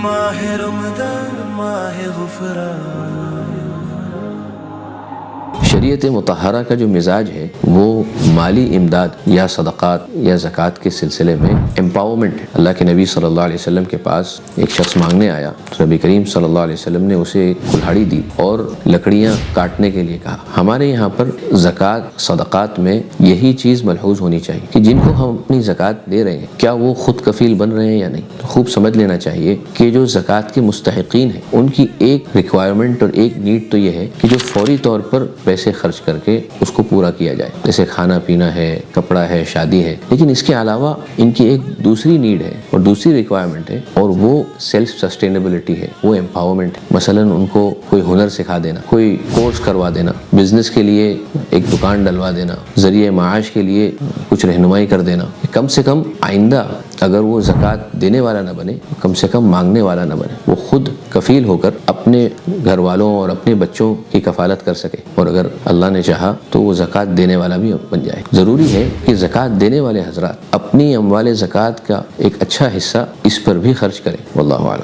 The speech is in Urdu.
ماہ رمضان ماہ غفران۔ شریعت مطہرہ کا جو مزاج ہے وہ مالی امداد یا صدقات یا زکوٰۃ کے سلسلے میں امپاورمنٹ ہے۔ اللہ کے نبی صلی اللہ علیہ وسلم کے پاس ایک شخص مانگنے آیا تو نبی کریم صلی اللہ علیہ وسلم نے اسے ایک کلہاڑی دی اور لکڑیاں کاٹنے کے لیے کہا۔ ہمارے یہاں پر زکوٰۃ صدقات میں یہی چیز ملحوظ ہونی چاہیے کہ جن کو ہم اپنی زکوٰۃ دے رہے ہیں کیا وہ خود کفیل بن رہے ہیں یا نہیں۔ تو خوب سمجھ لینا چاہیے کہ جو زکوٰۃ کے مستحقین ہیں ان کی ایک ریکوائرمنٹ اور ایک نیڈ تو یہ ہے کہ جو فوری طور پر پیسے خرچ کر کے اس کو پورا کیا جائے، جیسے کھانا پینا ہے، کپڑا ہے، شادی ہے۔ لیکن اس کے علاوہ ان کی ایک دوسری نیڈ ہے اور دوسری ریکوائرمنٹ ہے اور وہ سیلف سسٹینیبلٹی ہے، وہ امپاورمنٹ ہے۔ مثلا ان کو کوئی ہنر سکھا دینا، کوئی کورس کروا دینا، بزنس کے لیے ایک دکان ڈلوا دینا، ذریعہ معاش کے لیے کچھ رہنمائی کر دینا۔ کم سے کم آئندہ اگر وہ زکوٰۃ دینے والا نہ بنے، کم سے کم مانگنے والا نہ بنے، وہ خود کفیل ہو کر اپنے گھر والوں اور اپنے بچوں کی کفالت کر سکے، اور اگر اللہ نے چاہا تو وہ زکوٰۃ دینے والا بھی بن جائے۔ ضروری ہے کہ زکوٰۃ دینے والے حضرات اپنی اموال زکوٰۃ کا ایک اچھا حصہ اس پر بھی خرچ کریں۔ واللہ اعلم۔